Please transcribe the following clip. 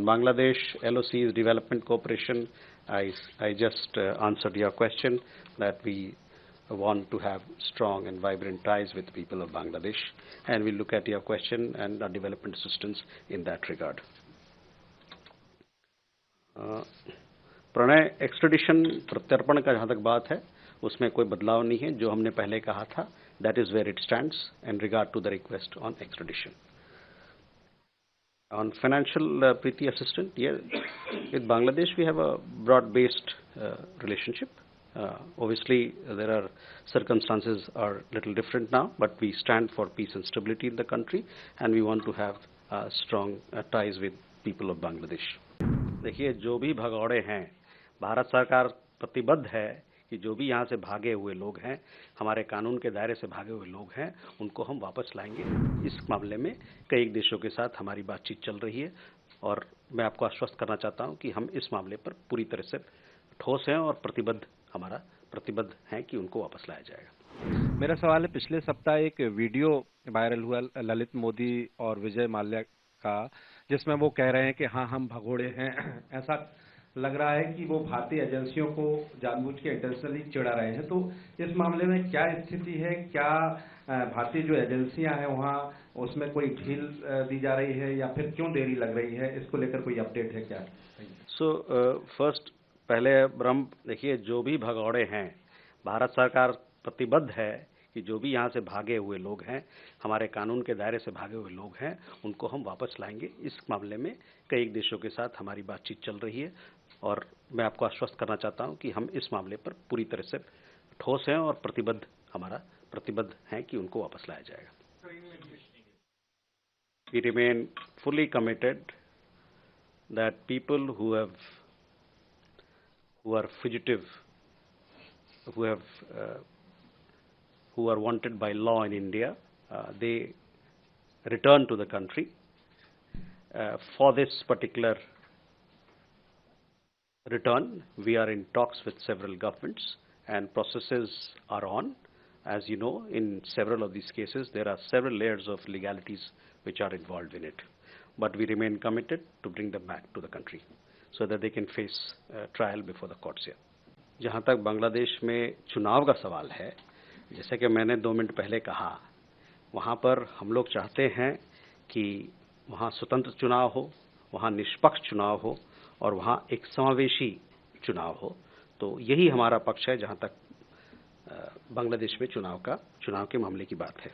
Bangladesh, LOC's development cooperation, I just answered your question that we want to have strong and vibrant ties with the people of Bangladesh, and we'll look at your question and our development assistance in that regard. प्रणय extradition प्रत्यर्पण का जहाँ तक बात है उसमें कोई बदलाव नहीं है, जो हमने पहले कहा था that is where it stands in regard to the request on extradition. On financial Preeti assistance, yeah, with Bangladesh we have a broad-based relationship. Obviously, there are circumstances are little different now, but we stand for peace and stability in the country, and we want to have strong ties with people of Bangladesh. देखिए, जो भी भगौड़े हैं, भारत सरकार प्रतिबद्ध है कि जो भी यहाँ से भागे हुए लोग हैं, हमारे कानून के दायरे से भागे हुए लोग हैं, उनको हम वापस लाएंगे। इस मामले में कई देशों के साथ हमारी बातचीत चल रही है और मैं आपको आश्वस्त करना चाहता हूं कि हम इस मामले पर पूरी तरह से ठोस हैं और प्रतिबद्ध हैं कि उनको वापस लाया जाएगा। मेरा सवाल है, पिछले सप्ताह एक वीडियो वायरल हुआ ललित मोदी और विजय माल्या का, जिसमें वो कह रहे हैं कि हाँ हम भगोड़े हैं। ऐसा लग रहा है कि वो भारतीय एजेंसियों को जानबूझ के इंटेंशनली चिढ़ा रहे हैं। तो इस मामले में क्या स्थिति है? क्या भारतीय जो एजेंसियां हैं वहाँ उसमें कोई ढील दी जा रही है या फिर क्यों देरी लग रही है? इसको लेकर कोई अपडेट है क्या? फर्स्ट पहले ब्रह्म देखिए, जो भी भगौड़े हैं, भारत सरकार प्रतिबद्ध है कि जो भी यहाँ से भागे हुए लोग हैं, हमारे कानून के दायरे से भागे हुए लोग हैं, उनको हम वापस लाएंगे। इस मामले में कई देशों के साथ हमारी बातचीत चल रही है और मैं आपको आश्वस्त करना चाहता हूं कि हम इस मामले पर पूरी तरह से ठोस हैं और प्रतिबद्ध हैं कि उनको वापस लाया जाएगा। We remain fully committed that people who are fugitive, who are wanted by law in India, they return to the country. For this particular return, we are in talks with several governments and processes are on. As you know, in several of these cases, there are several layers of legalities which are involved in it. But we remain committed to bring them back to the country so that they can face trial before the courts here. जहाँ तक बांग्लादेश में चुनाव का सवाल है, जैसे कि मैंने 2 मिनट पहले कहा, वहाँ पर हम लोग चाहते हैं कि वहाँ स्वतंत्र चुनाव हो, वहाँ निष्पक्ष चुनाव हो और वहाँ एक समावेशी चुनाव हो। तो यही हमारा पक्ष है जहाँ तक बांग्लादेश में चुनाव के मामले की बात है।